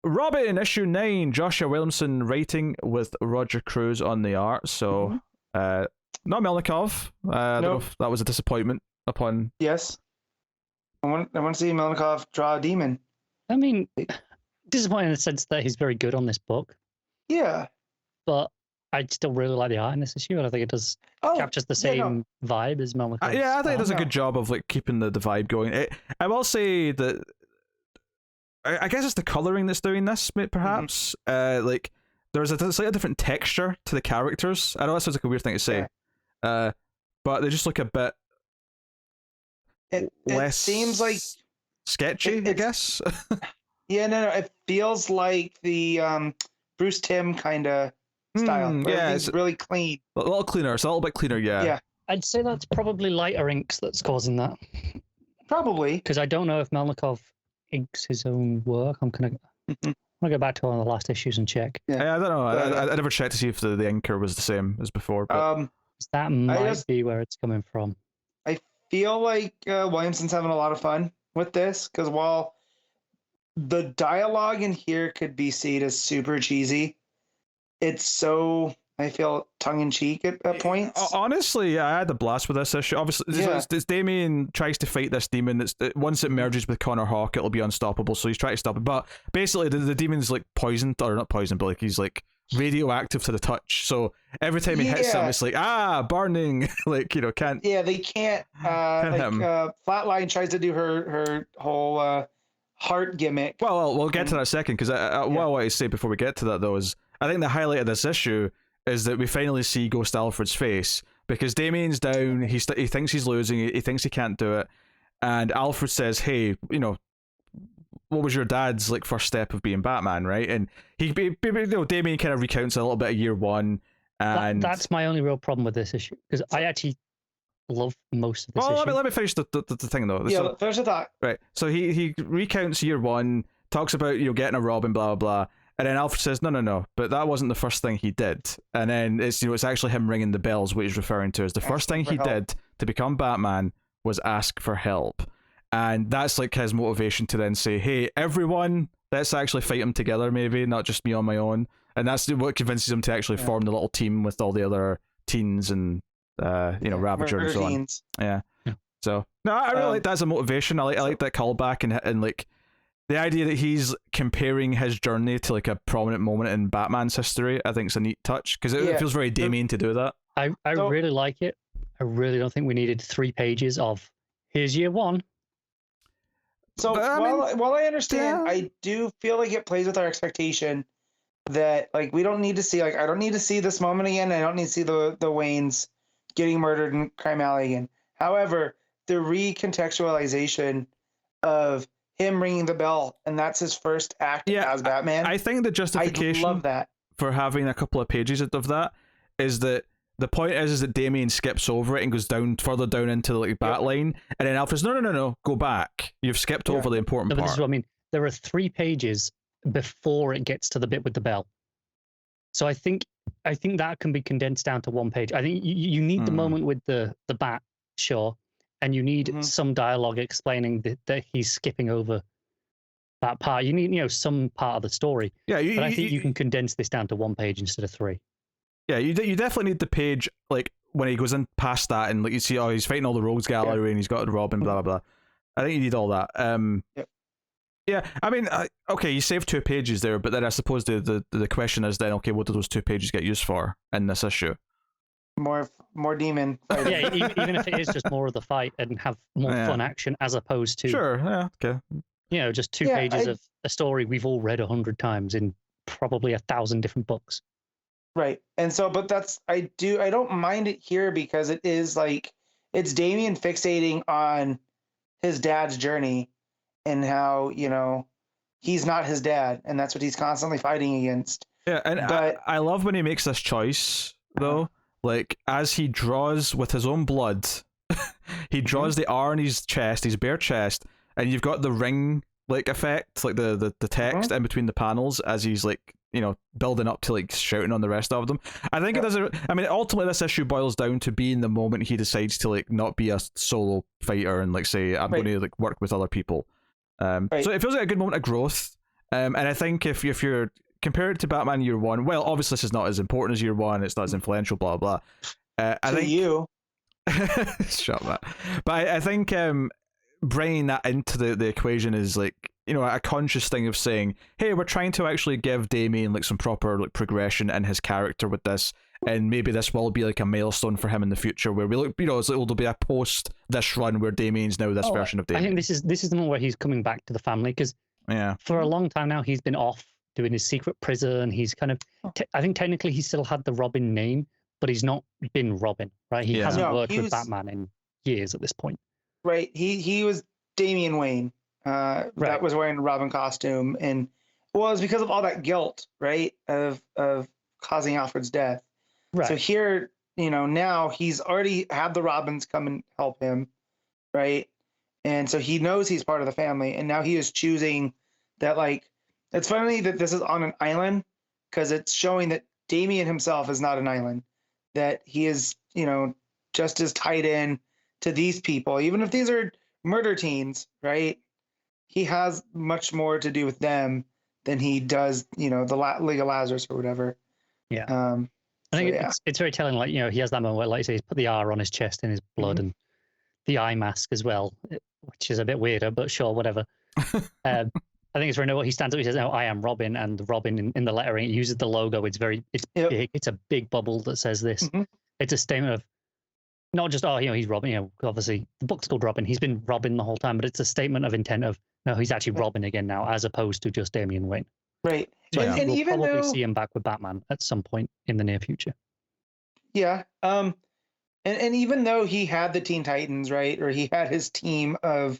Robin, issue 9, Joshua Williamson writing with Roger Cruz on the art. So, not Melnikov. I don't know if that was a disappointment upon. Yes. I want to see Melnikov draw a demon. I mean, disappointing in the sense that he's very good on this book. Yeah. But I still really like the art in this issue, and I think it does captures the same vibe as Melnikov. Yeah, I think it does a good job of like keeping the vibe going. I will say that I guess it's the coloring that's doing this, perhaps. Like there's a slightly different texture to the characters. I know that sounds like a weird thing to say, but they just look a bit. It seems like sketchy, I guess. Yeah, no, it feels like the Bruce Timm kind of style. Yeah, it's really clean. A little cleaner. It's a little bit cleaner, yeah. Yeah. I'd say that's probably lighter inks that's causing that. Probably. Because I don't know if Melnikov inks his own work. I'm gonna go back to one of the last issues and check. Yeah, I don't know. I never checked to see if the inker was the same as before. But... that might be where it's coming from. I feel like Williamson's having a lot of fun with this, because while the dialogue in here could be seen as super cheesy, it's so, I feel, tongue-in-cheek at points. Honestly, I had a blast with this issue. Obviously, it's Damien tries to fight this demon. Once it merges with Connor Hawke, it'll be unstoppable, so he's trying to stop it. But basically, the demon's like poisoned, or not poisoned, but like he's like radioactive to the touch. So every time he hits him, it's like, burning. Like, can't... Yeah, they can't... Flatline tries to do her whole heart gimmick. Well, we'll get to that in a second, because what I want to say before we get to that, though, is I think the highlight of this issue is that we finally see Ghost Alfred's face, because Damien's down, he thinks he's losing, he thinks he can't do it, and Alfred says, hey, what was your dad's like first step of being Batman, right? And Damien kind of recounts a little bit of year one, and that's my only real problem with this issue, because I actually love most of this issue. Let me finish the thing though. Yeah, finish the thought. Right, so he recounts year one, talks about getting a Robin, blah blah blah. And then Alfred says, no, but that wasn't the first thing he did. And then it's it's actually him ringing the bells, what he's referring to as the first thing he did to become Batman was ask for help. And that's like his motivation to then say, hey, everyone, let's actually fight him together, maybe, not just me on my own. And that's what convinces him to actually form the little team with all the other teens and, Ravager and so on. Yeah. So, no, I really like that as a motivation. I like that callback and like, the idea that he's comparing his journey to like a prominent moment in Batman's history, I think is a neat touch, because it feels very Damien to do that. I really like it. I really don't think we needed 3 pages of here's year one. So while I understand, I do feel like it plays with our expectation that like we don't need to see, like I don't need to see this moment again. I don't need to see the Waynes getting murdered in Crime Alley again. However, the recontextualization of him ringing the bell, and that's his first act as Batman. I think the justification I love that for having a couple of pages of that is that the point is that Damien skips over it and goes further down into the like bat line, and then Alfred's no, go back. You've skipped over the important part. This is what I mean. There are 3 pages before it gets to the bit with the bell. So I think that can be condensed down to 1 page. I think you need the moment with the bat, sure. And you need some dialogue explaining that he's skipping over that part. You need, some part of the story. Yeah, but I think you can condense this down to 1 page instead of 3. Yeah, you definitely need the page like when he goes in past that and like you see, he's fighting all the rogues gallery and he's got the Robin, blah blah blah. I think you need all that. Yeah, I mean, okay, you saved 2 pages there, but then I suppose the question is then, okay, what do those 2 pages get used for in this issue? More demon fighting. Yeah, even if it is just more of the fight and have more fun action as opposed to just 2 pages of a story we've all read 100 times in probably 1,000 different books. Right. And so, but I don't mind it here because it is like, it's Damien fixating on his dad's journey and how, he's not his dad, and that's what he's constantly fighting against. Yeah, and I love when he makes this choice, though. Like, as he draws with his own blood, he draws the R on his chest, his bare chest, and you've got the ring, like, effect, like the text in between the panels as he's, like, building up to, like, shouting on the rest of them. I think it does. I mean, ultimately, this issue boils down to being the moment he decides to, like, not be a solo fighter and, like, say, I'm going to, like, work with other people. So it feels like a good moment of growth. And I think if you're compare it to Batman Year One, well, obviously this is not as important as Year One. It's not as influential. Blah blah. I think you. Shut up. But I think bringing that into the equation is like, you know, a conscious thing of saying, hey, we're trying to actually give Damian like some proper like progression in his character with this, and maybe this will be like a milestone for him in the future where we look, you know, it's like, it'll be a post this run where Damian's now this version of Damian. I think this is the one where he's coming back to the family, because for a long time now he's been off doing his secret prison. He's kind of I think technically he still had the Robin name, but he's not been Robin, right? He hasn't worked with Batman in years at this point. Right. He was Damian Wayne. That was wearing a Robin costume, and well, it was because of all that guilt, right, of causing Alfred's death. Right. So here, you know, now he's already had the Robins come and help him, right, and so he knows he's part of the family, and now he is choosing that. Like, it's funny that this is on an island, because it's showing that Damian himself is not an island, that he is, you know, just as tied in to these people, even if these are murder teens, right? He has much more to do with them than he does, you know, the League of Lazarus or whatever. Yeah. I think it's very telling. Like, you know, he has that moment where, like you say, he's put the R on his chest in his blood, and the eye mask as well, which is a bit weirder, but sure, whatever. I think it's very notable. He stands up, he says, "Oh, I am Robin," and Robin in the lettering, it uses the logo. It's big. It's a big bubble that says this. Mm-hmm. It's a statement of not just, oh, you know, he's Robin. You know, obviously the book's called Robin. He's been Robin the whole time, but it's a statement of intent of, no, he's actually Robin again now, as opposed to just Damian Wayne. Right. So and we'll even probably though see him back with Batman at some point in the near future. Yeah. And even though he had the Teen Titans, right, or he had his team at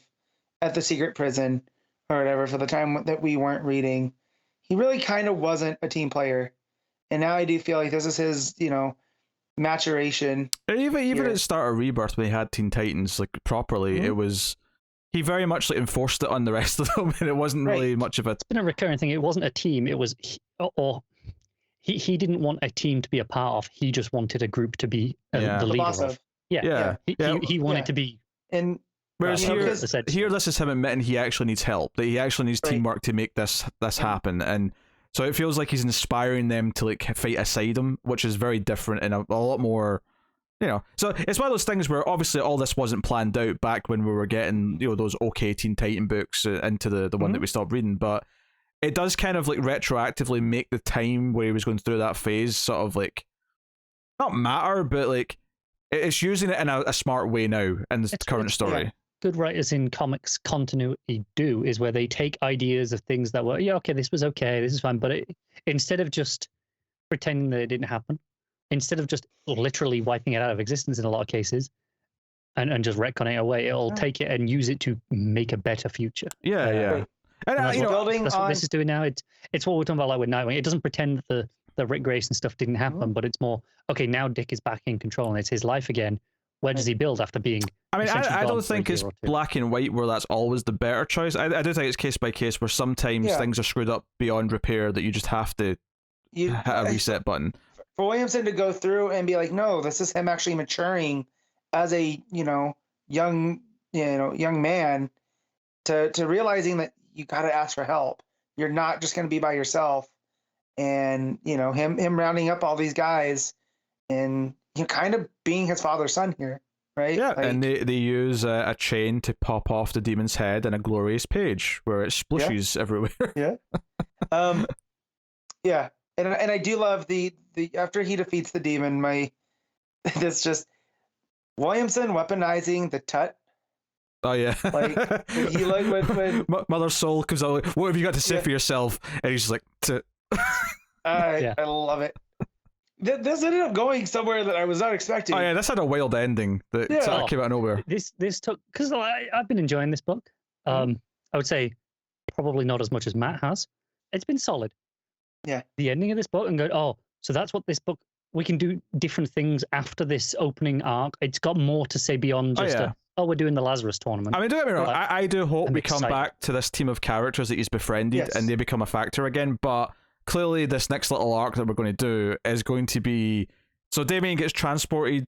the secret prison or whatever for the time that we weren't reading, he really kind of wasn't a team player. And now I do feel like this is his, you know, maturation. Even at the start of Rebirth, when he had Teen Titans like properly, it was, he very much like enforced it on the rest of them, and it wasn't really much of a. It's been a recurring thing. It wasn't a team. It was he didn't want a team to be a part of. He just wanted a group to be the leader of. He wanted to be. And whereas here, this is him admitting he actually needs help. That he actually needs teamwork to make this happen, and so it feels like he's inspiring them to like fight aside him, which is very different and a lot more, you know. So it's one of those things where obviously all this wasn't planned out back when we were getting, you know, those OK Teen Titan books into the one that we stopped reading, but it does kind of like retroactively make the time where he was going through that phase sort of like not matter, but like it's using it in a smart way now in the current story. Yeah. Good writers in comics continuity do is where they take ideas of things that were, this was okay, this is fine, but instead of just pretending that it didn't happen, instead of just literally wiping it out of existence in a lot of cases and just retconning it away, it'll take it and use it to make a better future. And that's what this is doing now. It's what we're talking about, like with Nightwing. It doesn't pretend that the Rick Grayson stuff didn't happen, but it's more, okay, now Dick is back in control and it's his life again. Where does he build after being? I mean, I don't think it's black and white where that's always the better choice. I do think it's case by case where sometimes things are screwed up beyond repair that you just have to hit a reset button. For Williamson to go through and be like, no, this is him actually maturing as a young man to realizing that you got to ask for help. You're not just going to be by yourself, and him rounding up all these guys and kind of being his father's son here, right? Yeah, and they use a chain to pop off the demon's head in a glorious page where it splishes everywhere. And I do love the after he defeats the demon, this just Williamson weaponizing the tut. Oh yeah, like he when Mother Soul comes out. What have you got to say for yourself? And he's just like, tut. I love it. This ended up going somewhere that I was not expecting. Oh yeah, this had a wild ending that sort of came out of nowhere. This took, because I've been enjoying this book. I would say probably not as much as Matt has. It's been solid. Yeah. The ending of this book and going, so that's what this book. We can do different things after this opening arc. It's got more to say beyond just we're doing the Lazarus tournament. I mean, don't get me wrong. I do hope we come back to this team of characters that he's befriended and they become a factor again. But clearly, this next little arc that we're going to do is going to be... So Damien gets transported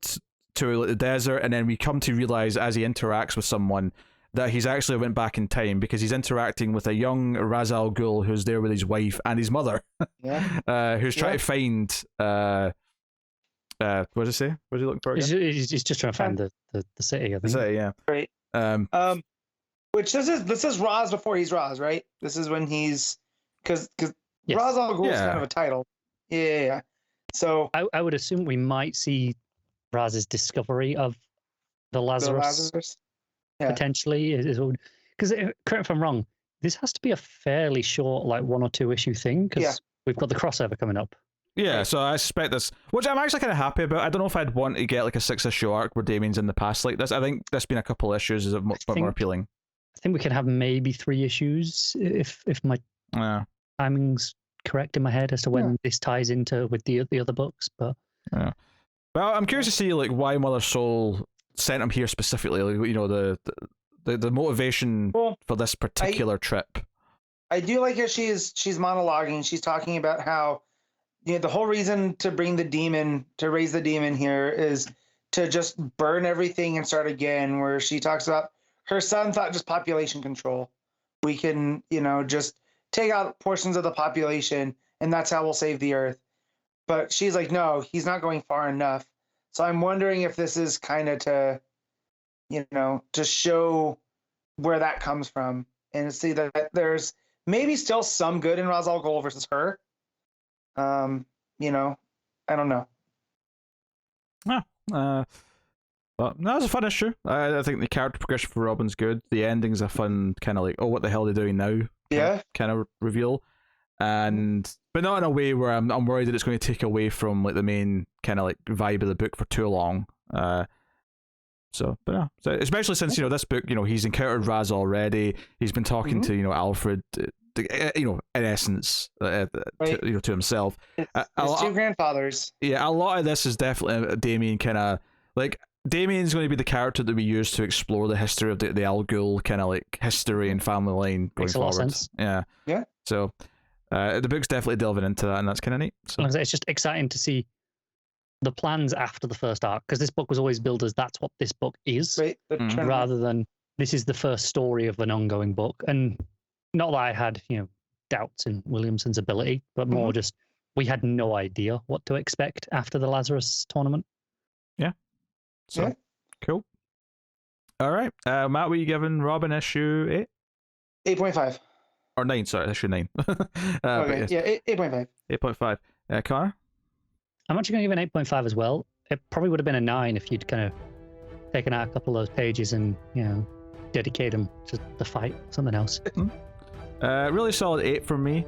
to the desert, and then we come to realize as he interacts with someone that he's actually went back in time because he's interacting with a young Ra's al Ghul who's there with his wife and his mother, who's trying to find. What does it say? What are you looking for again? He's just trying to find the city. I think. The city, yeah. Right. Which this is Ra's before he's Ra's, right? This is when he's because Ra's al Ghul is kind of a title. Yeah. So I would assume we might see Raz's discovery of the Lazarus. Potentially, because correct me if I'm wrong. This has to be a fairly short, like 1 or 2 issue thing, because we've got the crossover coming up. Yeah, so I suspect this, which I'm actually kind of happy about. I don't know if I'd want to get like a 6-issue arc where Damien's in the past like this. I think this being a couple issues is a much more appealing. I think we can have maybe 3 issues if my timing's correct in my head as to when this ties into with the other books. But well, I'm curious to see like why Mother Soul sent him here specifically. Like, you know, the motivation for this particular trip. I do like how she's monologuing. She's talking about how the whole reason to bring the demon, to raise the demon here, is to just burn everything and start again. Where she talks about her son thought just population control. We can, just take out portions of the population and that's how we'll save the earth. But she's like, no, he's not going far enough. So I'm wondering if this is kind of to, to show where that comes from and see that there's maybe still some good in Ra's al Ghul versus her. I don't know. But that was a fun issue. I think the character progression for Robin's good. The ending's a fun kind of like, oh, what the hell are they doing now? Kind of reveal. But not in a way where I'm worried that it's going to take away from like the main kind of like vibe of the book for too long. So especially since this book, he's encountered Raz already. He's been talking to Alfred, in essence, to himself. His 2 grandfathers. Yeah, a lot of this is definitely Damien kind of like. Damien's going to be the character that we use to explore the history of the Al Ghul kind of like history and family line going Makes a lot forward. of sense. Yeah. So the book's definitely delving into that, and that's kind of neat. So it's just exciting to see the plans after the first arc, because this book was always billed as that's what this book is, rather than this is the first story of an ongoing book. And not that I had doubts in Williamson's ability, but more just we had no idea what to expect after the Lazarus tournament. So cool. All right, Matt, what are you giving Robin issue 8? 8.5 or 9? Sorry, issue 9. Okay, yeah, 8.5. 8.5. Connor? I'm actually going to give an 8.5 as well. It probably would have been a 9 if you'd kind of taken out a couple of those pages and dedicate them to the fight, something else. Really solid 8 from me.